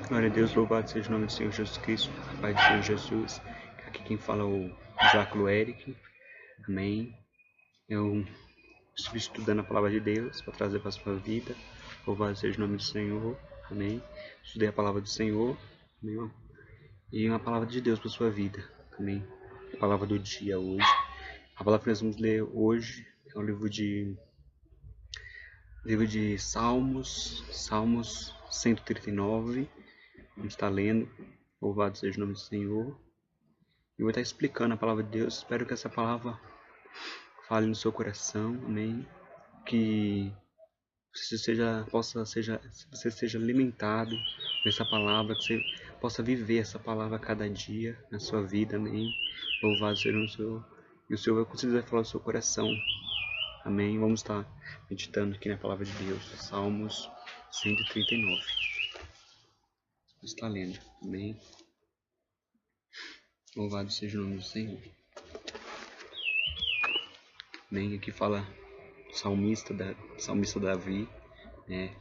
Glória a Deus, louvado seja o nome do Senhor Jesus Cristo, a paz do Senhor Jesus. Aqui quem fala é o Diácono Eric, amém. Eu estive estudando a palavra de Deus para trazer para a sua vida, louvado seja o nome do Senhor, amém. Estudei a palavra do Senhor, amém. E uma palavra de Deus para a sua vida, amém. A palavra do dia hoje. A palavra que nós vamos ler hoje é o livro de Salmos 139. A gente está lendo, louvado seja o nome do Senhor. Eu vou estar explicando a palavra de Deus. Espero que essa palavra fale no seu coração, amém. Que você seja alimentado nessa palavra, que você possa viver essa palavra a cada dia na sua vida, amém. Louvado seja o Senhor. E o Senhor vai conseguir falar no seu coração, amém. Vamos estar meditando aqui na palavra de Deus, Salmos 139. Vamos estar lendo, amém. Louvado seja o nome do Senhor. Amém. Aqui fala salmista Davi, né?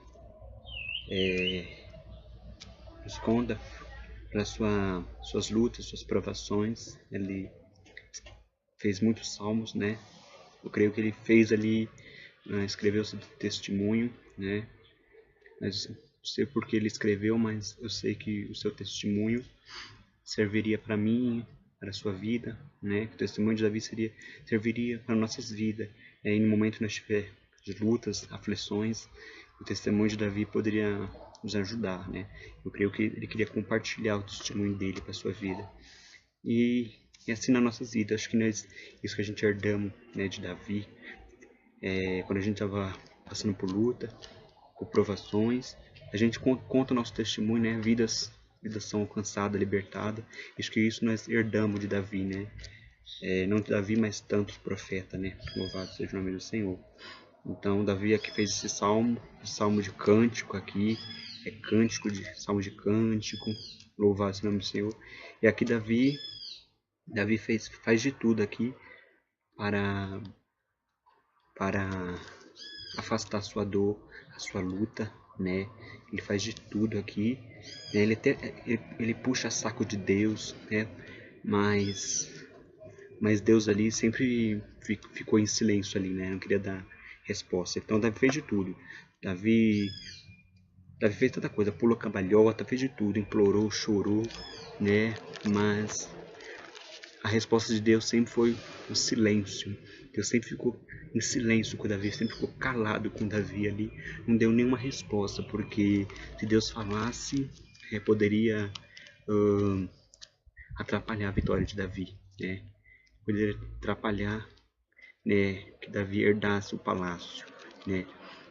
Nos conta para suas lutas, suas provações. Ele fez muitos salmos, né? Eu creio que ele fez ali, escreveu seu testemunho, né? Mas não sei por que ele escreveu, mas eu sei que o seu testemunho serviria para mim, para a sua vida, né? O testemunho de Davi serviria para nossas vidas. E no momento que nós tiver de lutas, aflições, o testemunho de Davi poderia nos ajudar, né? Eu creio que ele queria compartilhar o testemunho dele para a sua vida. E assim nas nossas vidas, acho que isso que a gente herdamos, né, de Davi, quando a gente estava passando por luta, por provações, a gente conta o nosso testemunho, né? Vidas são alcançadas, libertadas. Acho que isso nós herdamos de Davi, né? Não de Davi, mas tantos profetas, né? Louvado seja o nome do Senhor. Então, Davi aqui fez esse salmo de cântico aqui, salmo de cântico, louvado seja o nome do Senhor. E aqui Davi faz de tudo aqui para afastar a sua dor, a sua luta, né? Ele faz de tudo aqui, né? Ele puxa saco de Deus, né? Mas Deus ali sempre ficou em silêncio ali, né? Não queria dar resposta. Então Davi fez de tudo. Davi fez tanta coisa, pulou cambalhota, fez de tudo, implorou, chorou, né? Mas a resposta de Deus sempre foi o silêncio. Deus sempre ficou em silêncio com Davi, sempre ficou calado com Davi ali, não deu nenhuma resposta, porque se Deus falasse, poderia atrapalhar a vitória de Davi, né? Poderia atrapalhar, né, que Davi herdasse o palácio, né?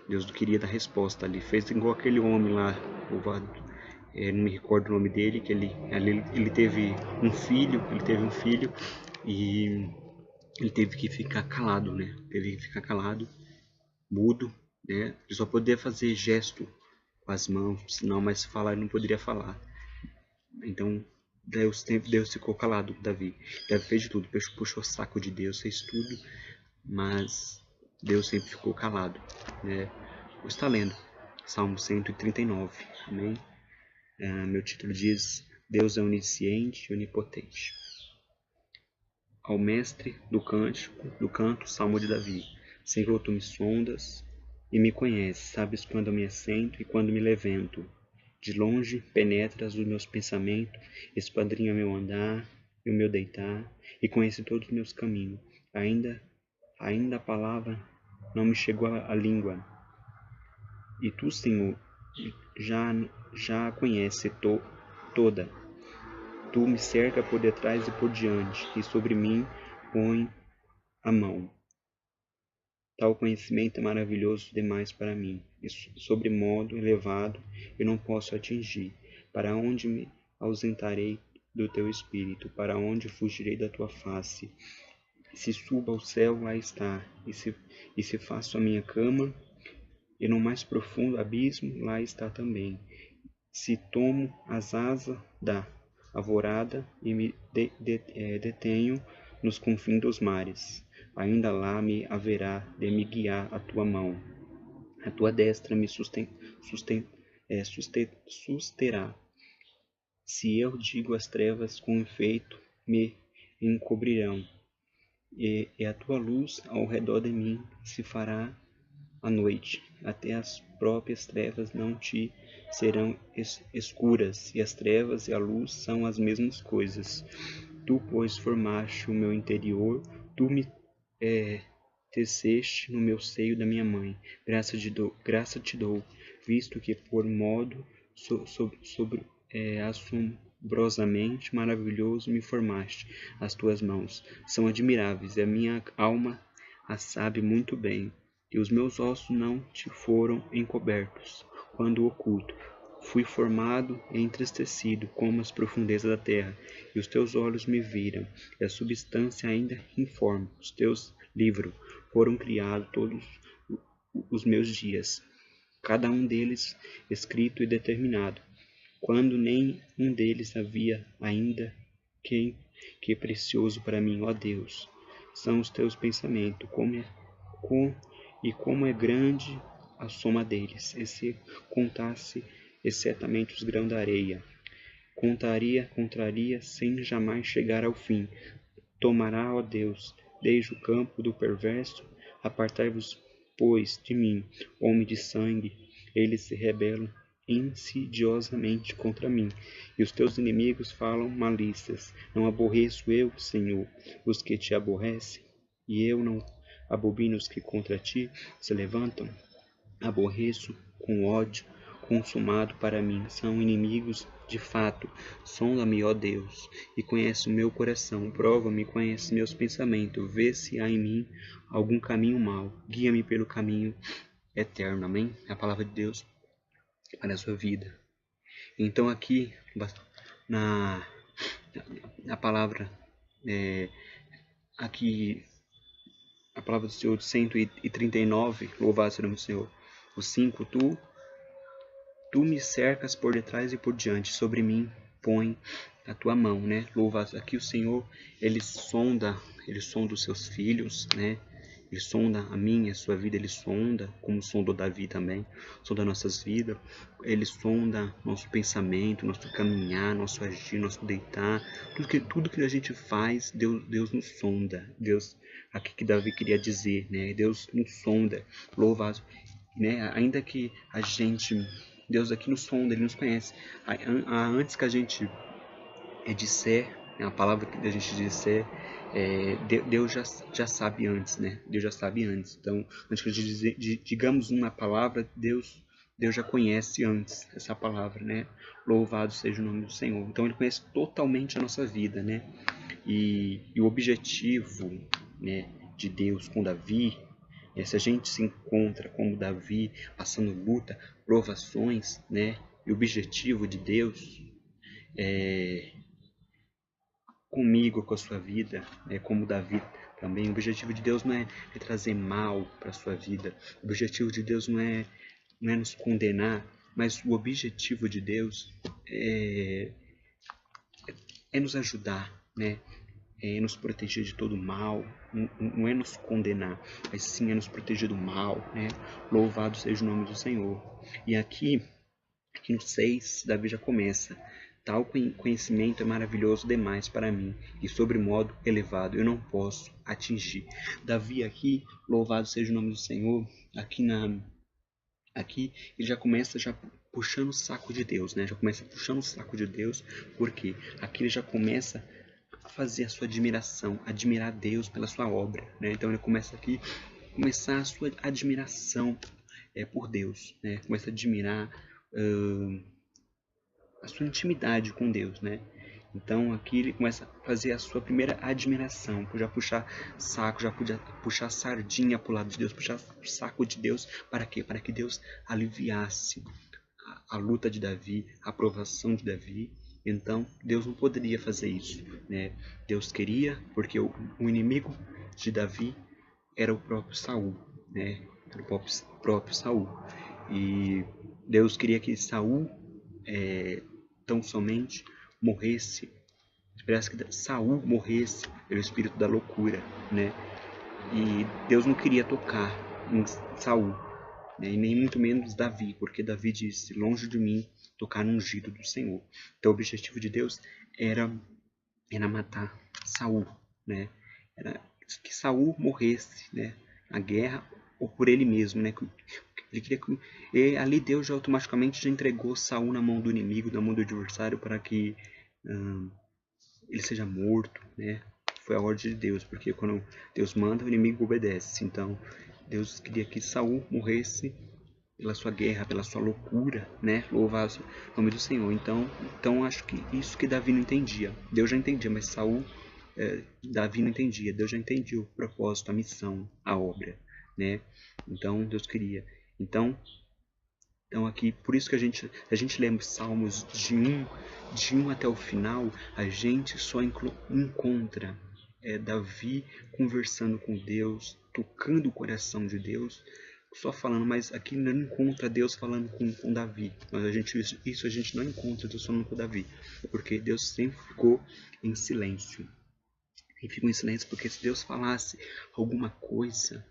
Deus não queria dar resposta ali, fez igual aquele homem lá, não me recordo o nome dele, que ele teve um filho, e ele teve que ficar calado, né? Teve que ficar calado, mudo, né? Ele só podia fazer gesto com as mãos, senão, mas falar ele não poderia falar. Então Deus ficou calado com Davi. Davi fez de tudo, puxou o saco de Deus, fez tudo, mas Deus sempre ficou calado, né? Vou estar lendo Salmo 139, amém? Meu título diz: Deus é onisciente e onipotente. Ao mestre do canto, Salmo de Davi. Senhor, tu me sondas e me conheces, sabes quando eu me assento e quando me levanto. De longe penetras os meus pensamentos, esquadrinha meu andar e o meu deitar, e conhece todos os meus caminhos. Ainda a palavra não me chegou à língua. E tu, Senhor, já a conhece toda. Tu me cerca por detrás e por diante, e sobre mim põe a mão. Tal conhecimento é maravilhoso demais para mim, e sobremodo elevado eu não posso atingir. Para onde me ausentarei do teu espírito? Para onde fugirei da tua face? Se subo ao céu, lá está, e se faço a minha cama, e no mais profundo abismo, lá está também. Se tomo as asas da alvorada e me detenho nos confins dos mares, ainda lá me haverá de me guiar a tua mão. A tua destra me susterá. Se eu digo as trevas, com efeito me encobrirão, e a tua luz ao redor de mim se fará à noite. Até as próprias trevas não te serão escuras, e as trevas e a luz são as mesmas coisas. Tu, pois, formaste o meu interior, tu me teceste no meu seio da minha mãe. Graça te dou, visto que por modo assombrosamente maravilhoso me formaste. As tuas mãos são admiráveis, e a minha alma a sabe muito bem, e os meus ossos não te foram encobertos, quando oculto. Fui formado e entristecido como as profundezas da terra, e os teus olhos me viram, e a substância ainda informe. Os teus livros foram criados todos os meus dias, cada um deles escrito e determinado, quando nem um deles havia ainda. Que precioso para mim, ó Deus, são os teus pensamentos, como é grande a soma deles. E se contasse exatamente os grãos da areia, contaria sem jamais chegar ao fim. Tomará, ó Deus, desde o campo do perverso, apartai-vos, pois, de mim, homem de sangue. Eles se rebelam insidiosamente contra mim, e os teus inimigos falam malícias. Não aborreço eu, Senhor, os que te aborrecem, e eu não abomino os que contra ti se levantam. Aborreço com ódio consumado para mim. São inimigos de fato. Sonda-me, ó Deus, e conhece o meu coração. Prova-me, conhece meus pensamentos. Vê se há em mim algum caminho mau. Guia-me pelo caminho eterno. Amém? É a palavra de Deus para a sua vida. Então aqui, na palavra, aqui, a palavra do Senhor, 139, louvado seja o nome do Senhor. O 5, Tu me cercas por detrás e por diante, sobre mim põe a tua mão, né? Louvado. Aqui o Senhor, ele sonda os seus filhos, né? Ele sonda a minha, a sua vida, ele sonda, como sondou Davi também, sonda nossas vidas, ele sonda nosso pensamento, nosso caminhar, nosso agir, nosso deitar, tudo que a gente faz, Deus nos sonda. Deus, aqui que Davi queria dizer, né? Deus nos sonda, louvado, né? Ainda que a gente, Deus aqui nos sonda, ele nos conhece. Antes que a gente disser, né, a palavra que a gente disser, Deus já sabe antes, né? Deus já sabe antes. Então, antes que a gente digamos uma palavra, Deus já conhece antes essa palavra, né? Louvado seja o nome do Senhor. Então, ele conhece totalmente a nossa vida, né? E o objetivo, né, de Deus com Davi, se a gente se encontra como Davi, passando luta, provações, né? E o objetivo de Deus comigo, com a sua vida, como Davi também. O objetivo de Deus não é trazer mal para a sua vida. O objetivo de Deus não é nos condenar, mas o objetivo de Deus é nos ajudar, né? É nos proteger de todo mal, não é nos condenar, mas sim é nos proteger do mal, né? Louvado seja o nome do Senhor. E aqui no 6, Davi já começa: tal conhecimento é maravilhoso demais para mim, e sobremodo elevado eu não posso atingir. Davi aqui, louvado seja o nome do Senhor, aqui ele já começa puxando o saco de Deus, né? Já começa puxando o saco de Deus, porque aqui ele já começa a fazer a sua admiração, admirar Deus pela sua obra, né? Então ele começa aqui, começar a sua admiração por Deus, né? Começa a admirar a sua intimidade com Deus, né? Então aqui ele começa a fazer a sua primeira admiração, já puxar saco, já puxar sardinha para o lado de Deus, puxar o saco de Deus, para quê? Para que Deus aliviasse a luta de Davi, a aprovação de Davi. Então Deus não poderia fazer isso, né? Deus queria, porque o inimigo de Davi era o próprio Saul, né? Era o próprio Saul. E Deus queria que Saul tão somente morresse, parece que Saul morresse pelo espírito da loucura, né? E Deus não queria tocar em Saul, né? E nem muito menos Davi, porque Davi disse: longe de mim tocar no ungido do Senhor. Então o objetivo de Deus era matar Saul, né? Era que Saul morresse, né? Na guerra ou por ele mesmo, né? Ele queria que e ali Deus já automaticamente já entregou Saul na mão do inimigo, na mão do adversário, para que ele seja morto, né? Foi a ordem de Deus, porque quando Deus manda, o inimigo obedece. Então Deus queria que Saul morresse pela sua guerra, pela sua loucura, né? Louvar o nome do Senhor. Então acho que isso que Davi não entendia. Deus já entendia, mas Saul, Davi não entendia. Deus já entendia o propósito, a missão, a obra, né? Então Deus queria. Então aqui, por isso que a gente lê os Salmos de 1 até o final, a gente só encontra Davi conversando com Deus, tocando o coração de Deus, só falando, mas aqui não encontra Deus falando com Davi. Mas isso a gente não encontra Deus falando com Davi, porque Deus sempre ficou em silêncio. E ficou em silêncio porque se Deus falasse alguma coisa,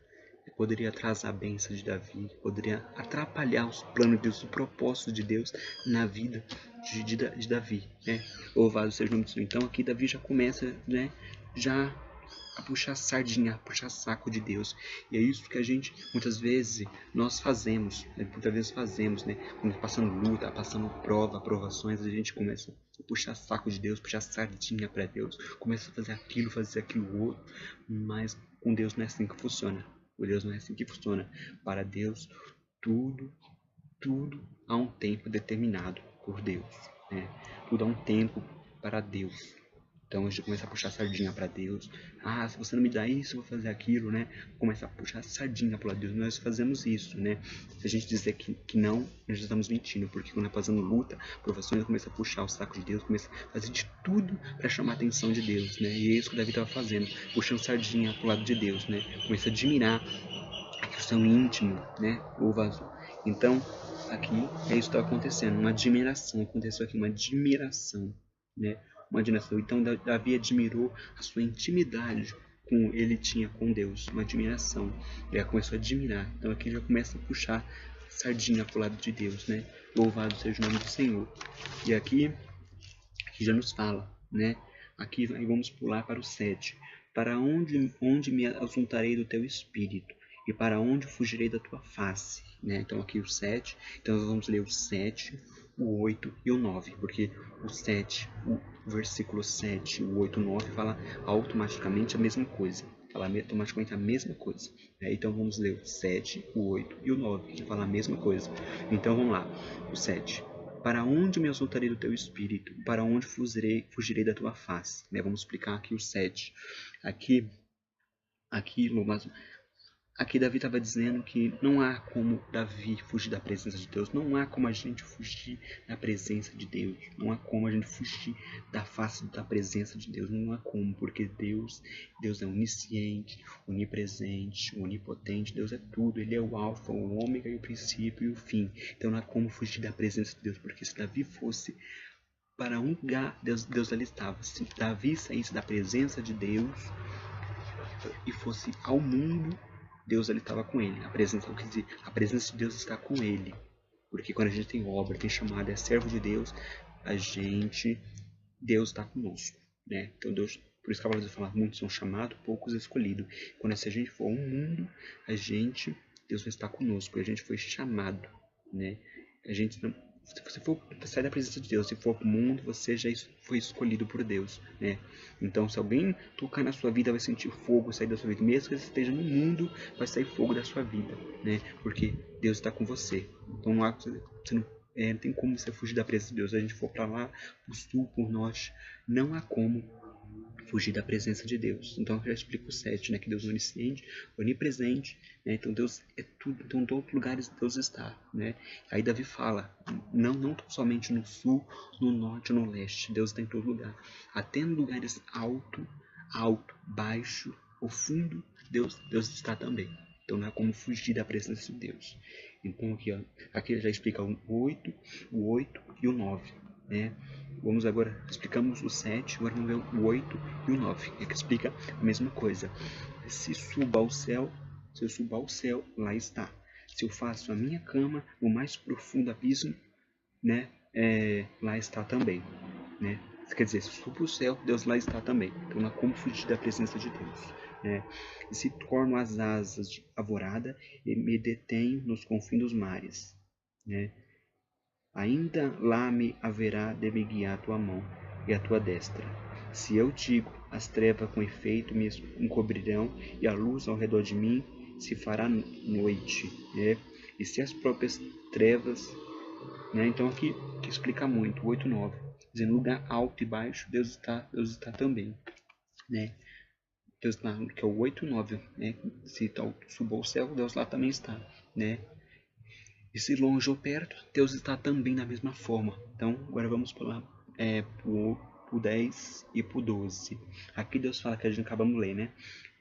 poderia atrasar a bênção de Davi, poderia atrapalhar os planos de Deus, o propósito de Deus na vida de Davi, né? Louvado seja o nome do Senhor. Então aqui Davi já começa, né, já a puxar sardinha, a puxar saco de Deus. E é isso que a gente, muitas vezes, nós fazemos, né? Muitas vezes fazemos, né? Quando passando luta, passando prova, aprovações, a gente começa a puxar saco de Deus, puxar sardinha para Deus, começa a fazer aquilo outro, mas com Deus não é assim que funciona. Com Deus não é assim que funciona. Para Deus, tudo há um tempo determinado por Deus, né? Tudo há um tempo para Deus. Então a gente começa a puxar sardinha para Deus. Ah, se você não me dá isso, eu vou fazer aquilo, né? Começa a puxar sardinha para Deus. Nós fazemos isso, né? Se a gente dizer que não, nós já estamos mentindo. Porque quando é fazendo luta, provações, começa a puxar o saco de Deus, começa a fazer de tudo para chamar a atenção de Deus, né? E é isso que o Davi estava fazendo, puxando sardinha pro lado de Deus, né? Começa a admirar a questão íntimo, né? O vaso. Então, aqui é isso que está acontecendo, uma admiração. Aconteceu aqui uma admiração, né? Uma admiração. Então, Davi admirou a sua intimidade com ele tinha com Deus, uma admiração. Ele começou a admirar. Então, aqui já começa a puxar sardinha pro lado de Deus, né? Louvado seja o nome do Senhor. E aqui já nos fala, né? Aqui vamos pular para o 7. Para onde me assuntarei do teu espírito? E para onde fugirei da tua face? Né? Então aqui o 7. Então nós vamos ler o 7, o 8 e o 9. Porque o 7, o versículo 7, o 8 e o 9 fala automaticamente a mesma coisa. Fala automaticamente a mesma coisa. Então vamos ler o 7, o 8 e o 9, que fala a mesma coisa. Então vamos lá. O 7. Para onde me exaltarei do teu espírito? Para onde fugirei da tua face? Né? Vamos explicar aqui o 7. Aqui Davi estava dizendo que não há como Davi fugir da presença de Deus. Não há como a gente fugir da presença de Deus. Não há como a gente fugir da face da presença de Deus. Não há como, porque Deus é onisciente, onipresente, onipotente. Deus é tudo. Ele é o alfa, o ômega e o princípio e o fim. Então não há como fugir da presença de Deus, porque se Davi fosse para um lugar, Deus ali estava. Se Davi saísse da presença de Deus e fosse ao mundo, Deus ali estava com ele. A presença de Deus está com ele. Porque quando a gente tem obra, tem chamada, é servo de Deus, Deus está conosco, né? Então Deus, por isso que a palavra fala, muitos são chamados, poucos escolhidos. Quando se a gente for ao mundo, Deus vai estar conosco, a gente foi chamado, né? Se você for sair da presença de Deus e for para o mundo, você já foi escolhido por Deus, né? Então, se alguém tocar na sua vida, vai sentir fogo sair da sua vida. Mesmo que você esteja no mundo, vai sair fogo da sua vida, né? Porque Deus está com você. Então, não tem como você fugir da presença de Deus. Se a gente for para lá, por sul, por norte, não há como fugir da presença de Deus. Então eu já explico o 7, né? Que Deus é onisciente, onipresente, né? Então Deus é tudo, então em todos os lugares Deus está, né? Aí Davi fala, não somente no sul, no norte, no leste, Deus está em todo lugar. Até em lugares alto, baixo, ou fundo, Deus está também. Então não há como fugir da presença de Deus. Então aqui já explica o 8 e o 9, né? Vamos agora, explicamos o 7, agora vamos ver o 8 e o 9, que explica a mesma coisa. Se eu subo ao céu, lá está. Se eu faço a minha cama no mais profundo abismo, né, lá está também, né? Quer dizer, se subo para o céu, Deus lá está também. Então não há como fugir da presença de Deus, né? E se torno as asas de alvorada e me detenho nos confins dos mares, né? Ainda lá me haverá de me guiar a tua mão e a tua destra. Se eu digo, as trevas com efeito me encobrirão, e a luz ao redor de mim se fará noite, né? E se as próprias trevas, né? Então aqui que explica muito, 8:9, dizendo lugar alto e baixo, Deus está também, né? Deus lá, que é o 8:9, né? Se subo ao céu, Deus lá também está, né? E se longe ou perto, Deus está também da mesma forma. Então, agora vamos pular pro 10 e pro 12. Aqui Deus fala que a gente acabamos de ler, né?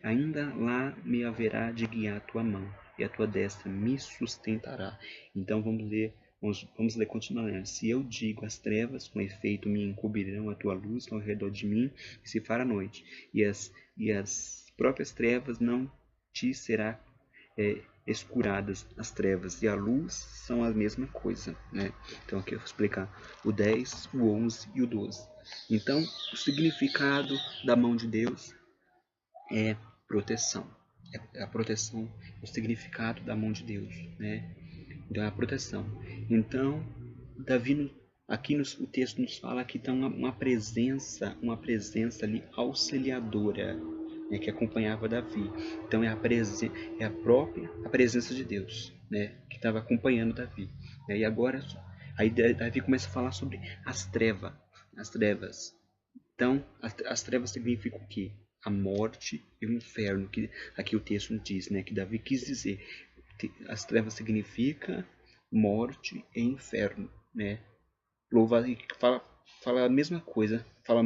Ainda lá me haverá de guiar a tua mão, e a tua destra me sustentará. Então vamos ler continuando. Se eu digo as trevas, com efeito me encobrirão a tua luz ao redor de mim, e se fará noite, e as próprias trevas não te será escuradas. As trevas e a luz são a mesma coisa, né? Então aqui eu vou explicar o 10, o 11 e o 12. Então, o significado da mão de Deus é proteção. É a proteção, o significado da mão de Deus, né? Então é a proteção. Então, Davi aqui o texto nos fala que tem uma presença ali auxiliadora, né, que acompanhava Davi. Então é a presença de Deus, né, que estava acompanhando Davi. E agora aí Davi começa a falar sobre as trevas. Então as trevas significam o quê? A morte e o inferno, que aqui o texto diz, né, que Davi quis dizer. As trevas significa morte e inferno, né? Louva fala a mesma coisa, fala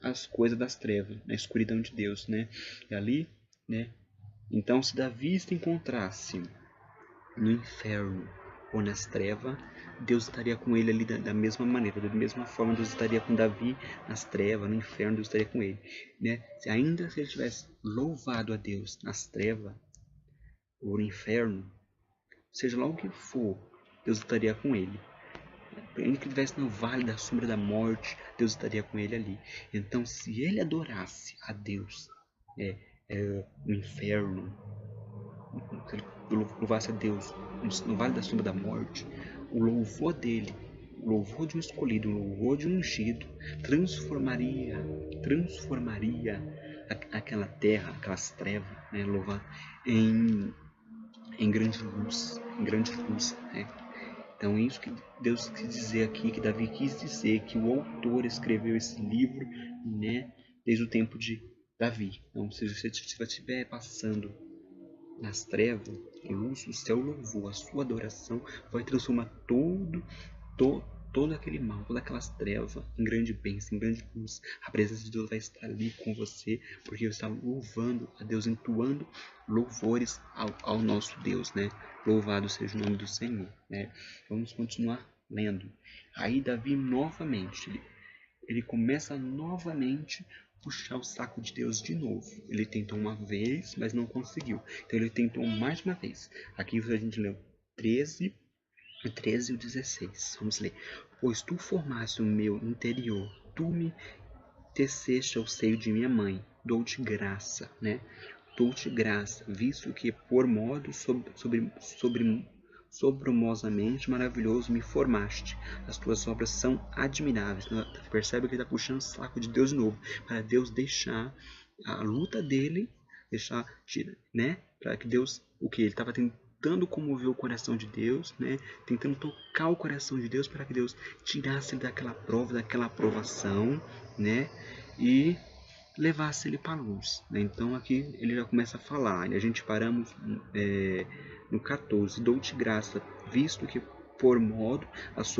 as coisas das trevas, na escuridão de Deus, né? E ali, né? Então, se Davi se encontrasse no inferno ou nas trevas, Deus estaria com ele ali da mesma maneira, da mesma forma Deus estaria com Davi nas trevas, no inferno Deus estaria com ele, né? Se ele tivesse louvado a Deus nas trevas ou no inferno, seja lá o que for, Deus estaria com ele. Ainda que ele estivesse no vale da sombra da morte, Deus estaria com ele ali. Então, se ele adorasse a Deus no inferno, se ele louvasse a Deus no vale da sombra da morte, o louvor dele, o louvor de um escolhido, o louvor de um ungido, transformaria aquela terra, aquelas trevas, né, louvar em grande luz, né? Então é isso que Deus quis dizer aqui, que Davi quis dizer, que o autor escreveu esse livro, né, desde o tempo de Davi. Então, se você estiver passando nas trevas, o seu louvor, a sua adoração vai transformar todo aquele mal, todas aquelas trevas em grande bênção, em grande luz. A presença de Deus vai estar ali com você, porque você está louvando a Deus, entoando louvores ao nosso Deus, né? Louvado seja o nome do Senhor, né? Vamos continuar lendo. Aí Davi novamente, ele começa novamente puxar o saco de Deus de novo. Ele tentou uma vez, mas não conseguiu. Então ele tentou mais uma vez. Aqui a gente leu 13 e o 16. Vamos ler. Pois tu formaste o meu interior, tu me teceste ao seio de minha mãe. Dou-te graça, né? Dou-te graça, visto que por modo sobremosamente maravilhoso me formaste. As tuas obras são admiráveis. Percebe que ele está puxando o saco de Deus de novo, para Deus deixar a luta dele, né? Para que Deus, o que ele estava tentando comover o coração de Deus, né? Tentando tocar o coração de Deus para que Deus tirasse ele daquela prova, daquela aprovação, né? E levasse ele para a luz, né? Então aqui ele já começa a falar, e a gente paramos no 14, dou-te graça, visto que por modo a sua